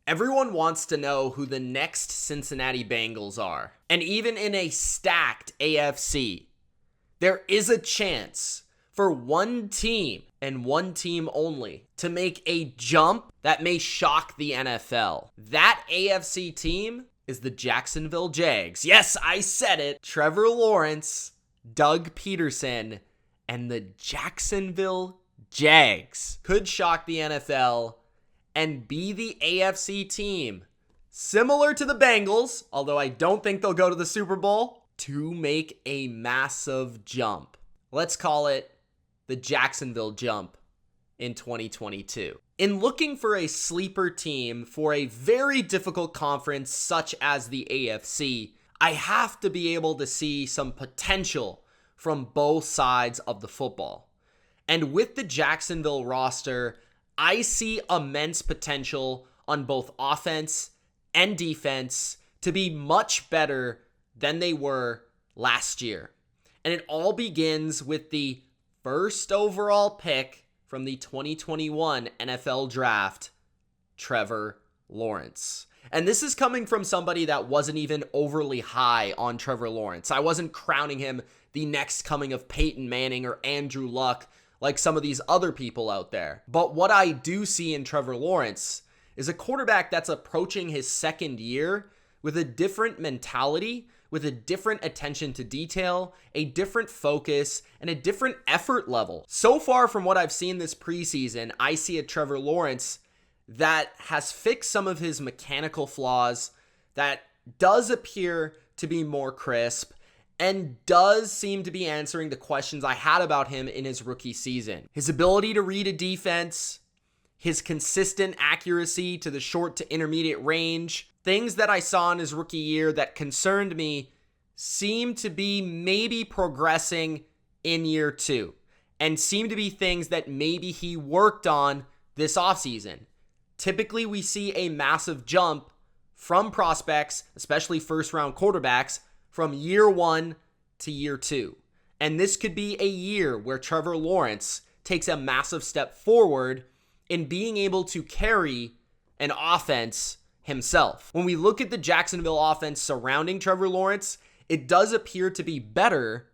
Everyone wants to know who the next Cincinnati Bengals are. And even in a stacked AFC, there is a chance for one team and one team only to make a jump that may shock the NFL. That AFC team is the Jacksonville Jags. Yes, I said it. Trevor Lawrence, Doug Peterson, and the Jacksonville Jags could shock the NFL and be the AFC team, similar to the Bengals, although I don't think they'll go to the Super Bowl, to make a massive jump. Let's call it the Jacksonville Jump in 2022. In looking for a sleeper team for a very difficult conference such as the AFC, I have to be able to see some potential from both sides of the football. And with the Jacksonville roster, I see immense potential on both offense and defense to be much better than they were last year. And it all begins with the first overall pick from the 2021 NFL Draft, Trevor Lawrence. And this is coming from somebody that wasn't even overly high on Trevor Lawrence. I wasn't crowning him the next coming of Peyton Manning or Andrew Luck like some of these other people out there. But what I do see in Trevor Lawrence is a quarterback that's approaching his second year with a different mentality, with a different attention to detail, a different focus, and a different effort level. So far from what I've seen this preseason, I see a Trevor Lawrence that has fixed some of his mechanical flaws, that does appear to be more crisp, and does seem to be answering the questions I had about him in his rookie season. His ability to read a defense, his consistent accuracy to the short to intermediate range, things that I saw in his rookie year that concerned me seem to be maybe progressing in year two, and seem to be things that maybe he worked on this offseason. Typically, we see a massive jump from prospects, especially first-round quarterbacks, from year one to year two. And this could be a year where Trevor Lawrence takes a massive step forward in being able to carry an offense himself. When we look at the Jacksonville offense surrounding Trevor Lawrence, it does appear to be better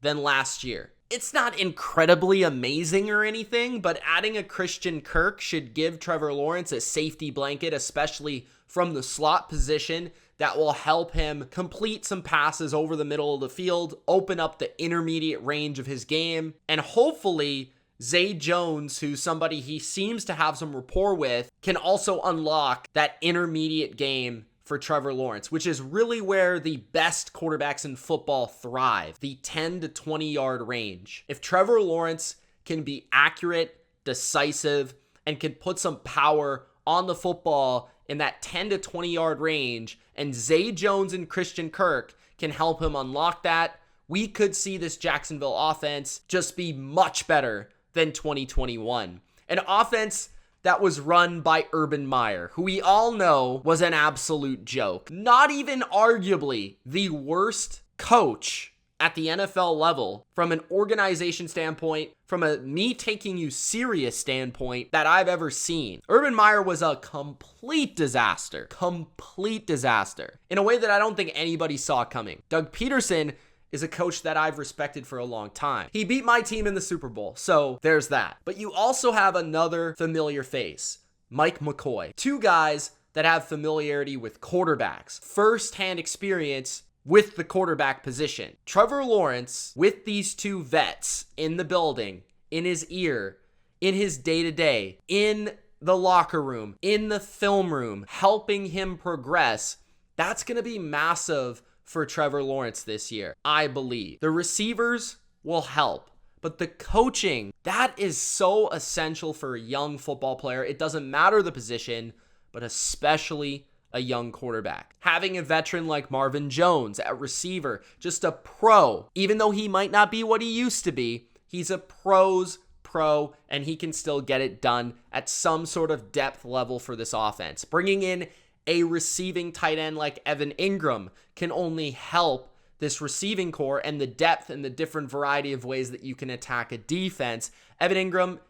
than last year. It's not incredibly amazing or anything, but adding a Christian Kirk should give Trevor Lawrence a safety blanket, especially from the slot position, that will help him complete some passes over the middle of the field, open up the intermediate range of his game, and hopefully Zay Jones, who's somebody he seems to have some rapport with, can also unlock that intermediate game for Trevor Lawrence, which is really where the best quarterbacks in football thrive, the 10 to 20 yard range. If Trevor Lawrence can be accurate, decisive, and can put some power on the football in that 10 to 20 yard range, and Zay Jones and Christian Kirk can help him unlock that, we could see this Jacksonville offense just be much better than 2021. An offense that was run by Urban Meyer, who we all know was an absolute joke. Not even arguably the worst coach at the NFL level from an organization standpoint, from a me taking you serious standpoint that I've ever seen. Urban Meyer was a complete disaster in a way that I don't think anybody saw coming. Doug Peterson is a coach that I've respected for a long time. He beat my team in the Super Bowl, so there's that. But you also have another familiar face, Mike McCoy. Two guys that have familiarity with quarterbacks, first-hand experience with the quarterback position. Trevor Lawrence, with these two vets in the building, in his ear, in his day-to-day, in the locker room, in the film room, helping him progress, that's going to be massive for Trevor Lawrence this year, I believe. The receivers will help, but the coaching, that is so essential for a young football player. It doesn't matter the position, but especially a young quarterback. Having a veteran like Marvin Jones at receiver, just a pro, even though he might not be what he used to be, he's a pro's pro, and he can still get it done at some sort of depth level for this offense. Bringing in a receiving tight end like Evan Ingram can only help this receiving core and the depth and the different variety of ways that you can attack a defense. Evan Ingram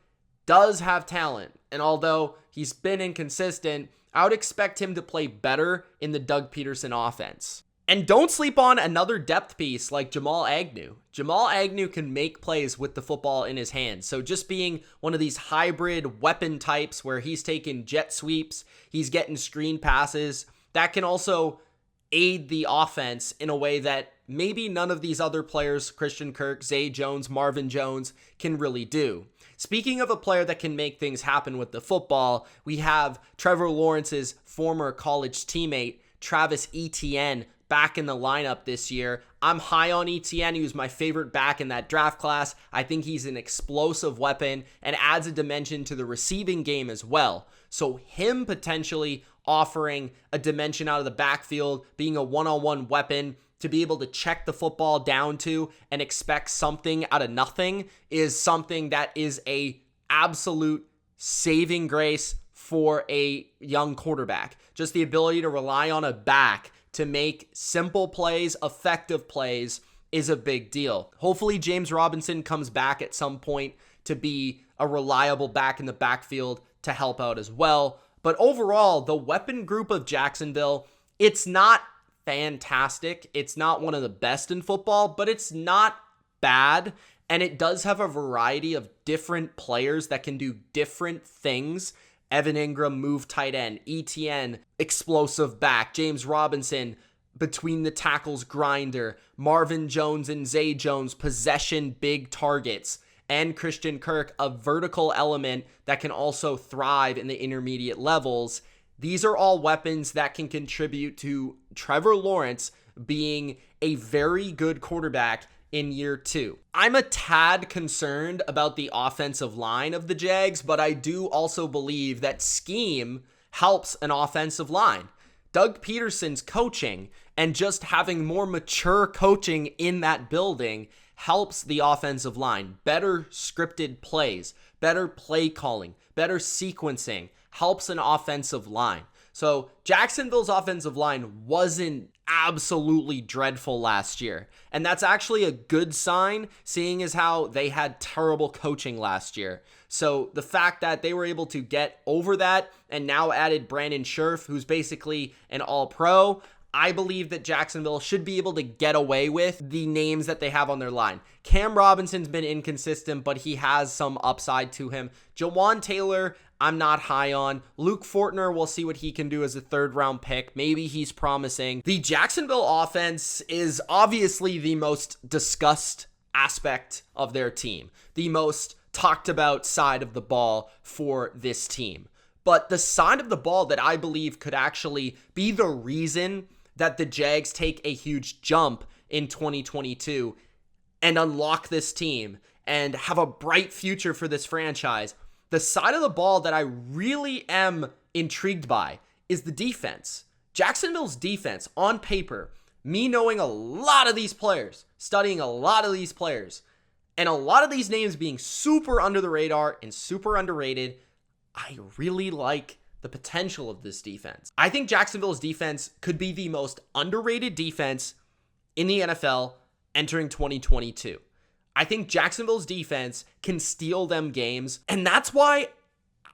does have talent, and although he's been inconsistent, I would expect him to play better in the Doug Peterson offense. And don't sleep on another depth piece like Jamal Agnew. Jamal Agnew can make plays with the football in his hands. So just being one of these hybrid weapon types where he's taking jet sweeps, he's getting screen passes, that can also aid the offense in a way that maybe none of these other players, Christian Kirk, Zay Jones, Marvin Jones, can really do. Speaking of a player that can make things happen with the football, we have Trevor Lawrence's former college teammate, Travis Etienne, back in the lineup this year. I'm high on Etienne. He was my favorite back in that draft class. I think he's an explosive weapon and adds a dimension to the receiving game as well. So him potentially offering a dimension out of the backfield, being a one-on-one weapon to be able to check the football down to and expect something out of nothing is something that is a absolute saving grace for a young quarterback. Just the ability to rely on a back to make simple plays, effective plays is a big deal. Hopefully James Robinson comes back at some point to be a reliable back in the backfield to help out as well. But overall, the weapon group of Jacksonville, it's not fantastic. It's not one of the best in football, but it's not bad. And it does have a variety of different players that can do different things. Evan Ingram, move tight end. Etienne, explosive back. James Robinson, between the tackles grinder. Marvin Jones and Zay Jones, possession big targets. And Christian Kirk, a vertical element that can also thrive in the intermediate levels. These are all weapons that can contribute to Trevor Lawrence being a very good quarterback in year 2. I'm a tad concerned about the offensive line of the Jags, but I do also believe that scheme helps an offensive line. Doug Peterson's coaching and just having more mature coaching in that building helps the offensive line. Better scripted plays, better play calling, better sequencing helps an offensive line. So Jacksonville's offensive line wasn't absolutely dreadful last year. And that's actually a good sign, seeing as how they had terrible coaching last year. So the fact that they were able to get over that and now added Brandon Scherf, who's basically an all-pro, I believe that Jacksonville should be able to get away with the names that they have on their line. Cam Robinson's been inconsistent, but he has some upside to him. Jawan Taylor, I'm not high on. Luke Fortner, we'll see what he can do as a third-round pick. Maybe he's promising. The Jacksonville offense is obviously the most discussed aspect of their team, the most talked about side of the ball for this team. But the side of the ball that I believe could actually be the reason that the Jags take a huge jump in 2022 and unlock this team and have a bright future for this franchise, the side of the ball that I really am intrigued by is the defense. Jacksonville's defense, on paper, me knowing a lot of these players, studying a lot of these players, and a lot of these names being super under the radar and super underrated, I really like the potential of this defense. I think Jacksonville's defense could be the most underrated defense in the NFL entering 2022. I think Jacksonville's defense can steal them games, and that's why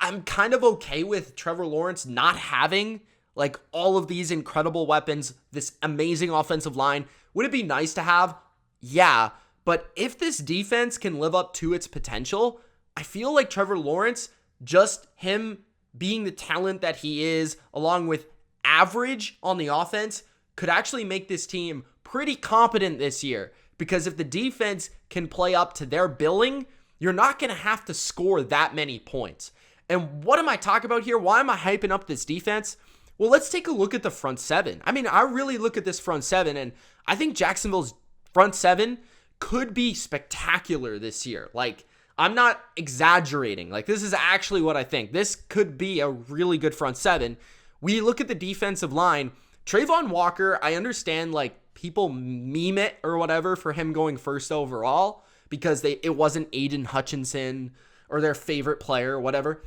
I'm kind of okay with Trevor Lawrence not having like all of these incredible weapons, this amazing offensive line. Would it be nice to have? Yeah, but if this defense can live up to its potential, I feel like Trevor Lawrence, just him being the talent that he is, along with average on the offense, could actually make this team pretty competent this year. Because if the defense can play up to their billing, you're not going to have to score that many points. And what am I talking about here? Why am I hyping up this defense? Well, let's take a look at the front seven. I mean, I really look at this front seven, and I think Jacksonville's front seven could be spectacular this year. Like, I'm not exaggerating. Like, this is actually what I think. This could be a really good front seven. We look at the defensive line. Trayvon Walker, I understand, like, people meme it or whatever for him going first overall because it wasn't Aiden Hutchinson or their favorite player or whatever.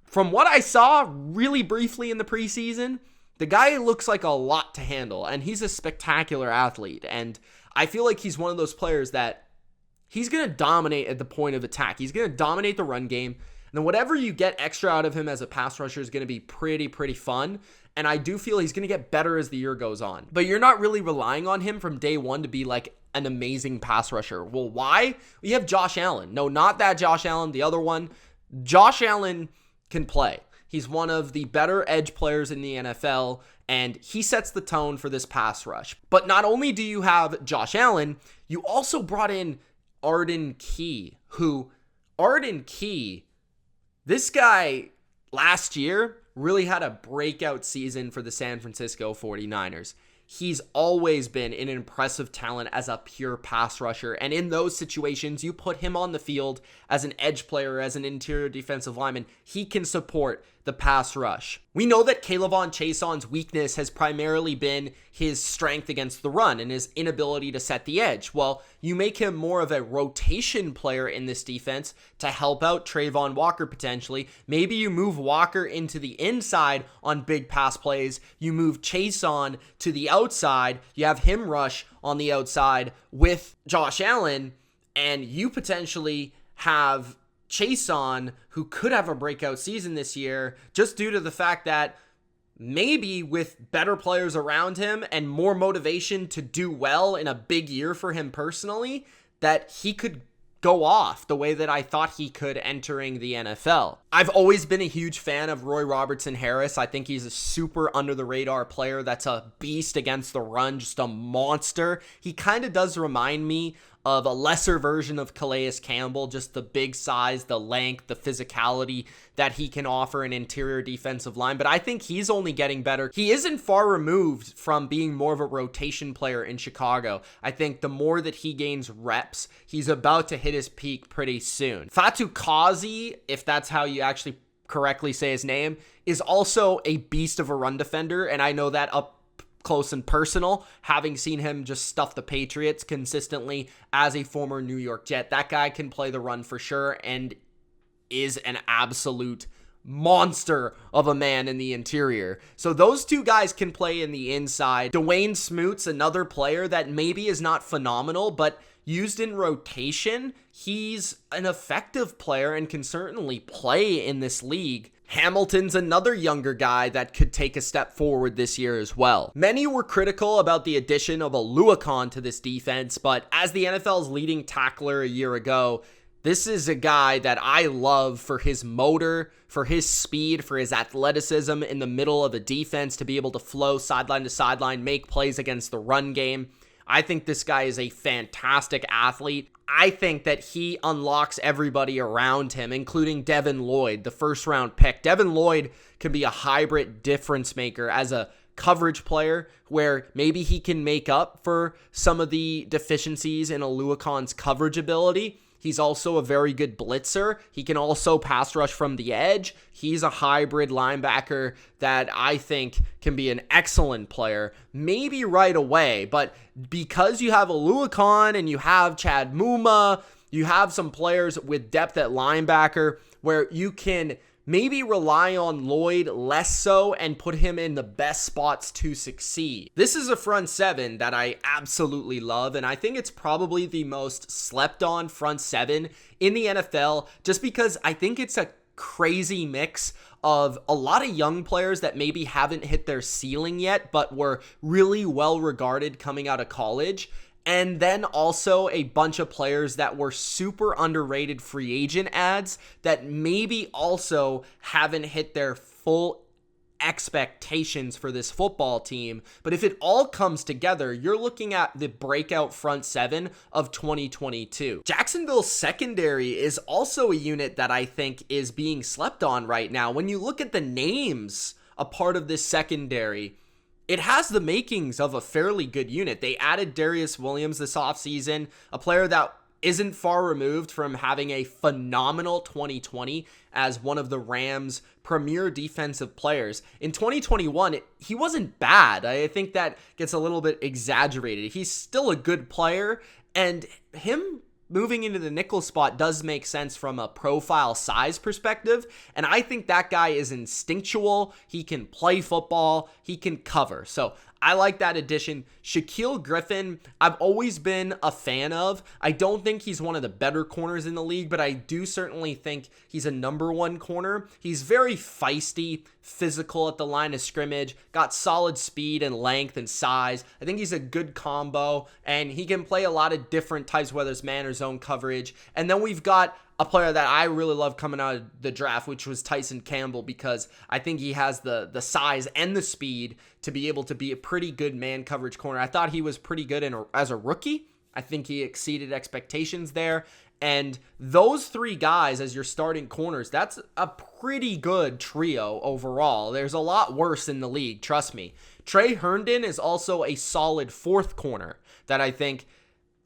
From what I saw really briefly in the preseason, the guy looks like a lot to handle, and he's a spectacular athlete. And I feel like he's one of those players that he's going to dominate at the point of attack. He's going to dominate the run game. And whatever you get extra out of him as a pass rusher is going to be pretty fun. And I do feel he's going to get better as the year goes on. But you're not really relying on him from day one to be like an amazing pass rusher. Well, why? We have Josh Allen. No, not that Josh Allen, the other one. Josh Allen can play. He's one of the better edge players in the NFL, and he sets the tone for this pass rush. But not only do you have Josh Allen, you also brought in Arden Key, this guy last year really had a breakout season for the San Francisco 49ers. He's always been an impressive talent as a pure pass rusher. And in those situations, you put him on the field as an edge player, as an interior defensive lineman, he can support the pass rush. We know that K'Lavon Chaisson's weakness has primarily been his strength against the run and his inability to set the edge. Well, you make him more of a rotation player in this defense to help out Trayvon Walker potentially. Maybe you move Walker into the inside on big pass plays. You move Chaisson to the outside. You have him rush on the outside with Josh Allen, and you potentially have Chaisson, who could have a breakout season this year, just due to the fact that maybe with better players around him and more motivation to do well in a big year for him personally, that he could go off the way that I thought he could entering the NFL. I've always been a huge fan of Roy Robertson Harris. I think he's a super under the radar player that's a beast against the run, just a monster. He kind of does remind me of a lesser version of Calais Campbell, just the big size, the length, the physicality that he can offer an interior defensive line. But I think he's only getting better. He isn't far removed from being more of a rotation player in Chicago. I think the more that he gains reps, he's about to hit his peak pretty soon. Fatu Kazi, if that's how you actually correctly say his name, is also a beast of a run defender. And I know that up close and personal, having seen him just stuff the Patriots consistently as a former New York Jet. That guy can play the run for sure and is an absolute monster of a man in the interior. So those two guys can play in the inside. Dwayne Smoot's another player that maybe is not phenomenal, but used in rotation, he's an effective player and can certainly play in this league. Hamilton's another younger guy that could take a step forward this year as well. Many were critical about the addition of Oluokun to this defense, but as the NFL's leading tackler a year ago, this is a guy that I love for his motor, for his speed, for his athleticism in the middle of a defense to be able to flow sideline to sideline, make plays against the run game. I think this guy is a fantastic athlete. I think that he unlocks everybody around him, including Devin Lloyd, the first-round pick. Devin Lloyd can be a hybrid difference maker as a coverage player where maybe he can make up for some of the deficiencies in Oluokun's coverage ability. He's also a very good blitzer. He can also pass rush from the edge. He's a hybrid linebacker that I think can be an excellent player, maybe right away. But because you have Oluokun and you have Chad Muma, you have some players with depth at linebacker where you can maybe rely on Lloyd less so and put him in the best spots to succeed. This is a front seven that I absolutely love, and I think it's probably the most slept on front seven in the NFL just because I think it's a crazy mix of a lot of young players that maybe haven't hit their ceiling yet but were really well regarded coming out of college. And then also a bunch of players that were super underrated free agent ads that maybe also haven't hit their full expectations for this football team. But if it all comes together, you're looking at the breakout front seven of 2022. Jacksonville's secondary is also a unit that I think is being slept on right now. When you look at the names a part of this secondary, it has the makings of a fairly good unit. They added Darius Williams this offseason, a player that isn't far removed from having a phenomenal 2020 as one of the Rams' premier defensive players. In 2021, he wasn't bad. I think that gets a little bit exaggerated. He's still a good player, and him moving into the nickel spot does make sense from a profile size perspective, and I think that guy is instinctual. He can play football. He can cover. So I like that addition. Shaquille Griffin, I've always been a fan of. I don't think he's one of the better corners in the league, but I do certainly think he's a number one corner. He's very feisty, physical at the line of scrimmage, got solid speed and length and size. I think he's a good combo, and he can play a lot of different types, whether it's man or zone coverage. And then we've got a player that I really love coming out of the draft, which was Tyson Campbell, because I think he has the size and the speed to be able to be a pretty good man coverage corner. I thought he was pretty good as a rookie. I think he exceeded expectations there. And those three guys as your starting corners, that's a pretty good trio overall. There's a lot worse in the league, trust me. Trey Herndon is also a solid fourth corner that I think,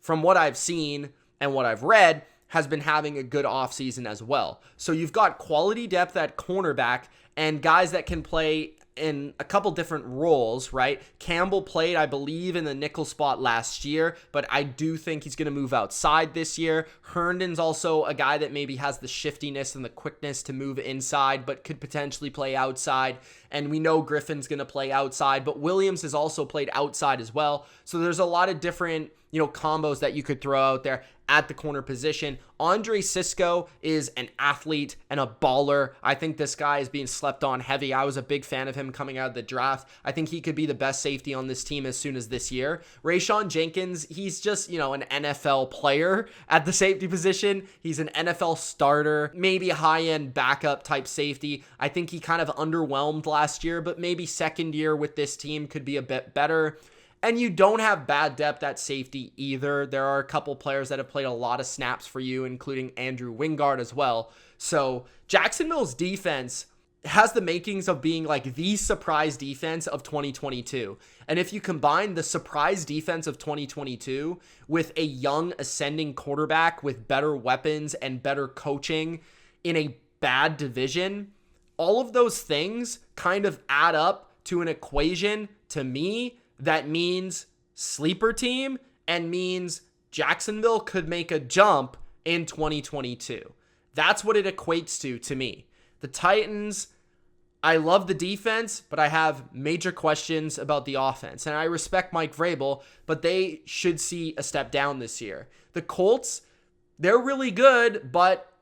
from what I've seen and what I've read, has been having a good offseason as well. So you've got quality depth at cornerback and guys that can play in a couple different roles, right? Campbell played, I believe, in the nickel spot last year, but I do think he's going to move outside this year. Herndon's also a guy that maybe has the shiftiness and the quickness to move inside, but could potentially play outside. And we know Griffin's going to play outside, but Williams has also played outside as well. So there's a lot of different, combos that you could throw out there at the corner position. Andre Sisco is an athlete and a baller. I think this guy is being slept on heavy. I was a big fan of him coming out of the draft. I think he could be the best safety on this team as soon as this year. Rayshawn Jenkins, he's just, an NFL player at the safety position. He's an NFL starter, maybe a high-end backup type safety. I think he kind of underwhelmed last year, but maybe second year with this team could be a bit better. And you don't have bad depth at safety either. There are a couple players that have played a lot of snaps for you, including Andrew Wingard as well. So Jacksonville's defense has the makings of being like the surprise defense of 2022. And if you combine the surprise defense of 2022 with a young ascending quarterback with better weapons and better coaching in a bad division, all of those things kind of add up to an equation, to me, that means sleeper team and means Jacksonville could make a jump in 2022. That's what it equates to me. The Titans, I love the defense, but I have major questions about the offense. And I respect Mike Vrabel, but they should see a step down this year. The Colts, they're really good, but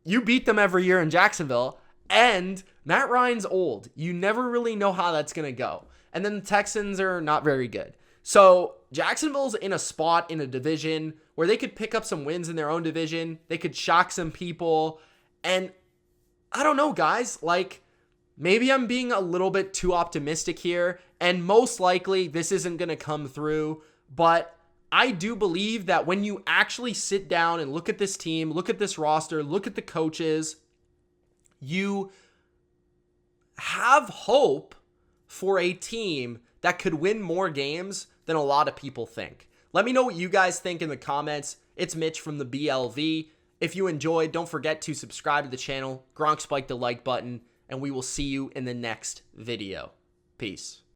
you beat them every year in Jacksonville. And Matt Ryan's old. You never really know how that's going to go. And then the Texans are not very good. So Jacksonville's in a spot in a division where they could pick up some wins in their own division. They could shock some people. And I don't know, guys. Maybe I'm being a little bit too optimistic here. And most likely this isn't going to come through. But I do believe that when you actually sit down and look at this team, look at this roster, look at the coaches, you have hope for a team that could win more games than a lot of people think. Let me know what you guys think in the comments. It's Mitch from the BLV. If you enjoyed, don't forget to subscribe to the channel. Gronk spike the like button, and we will see you in the next video. Peace.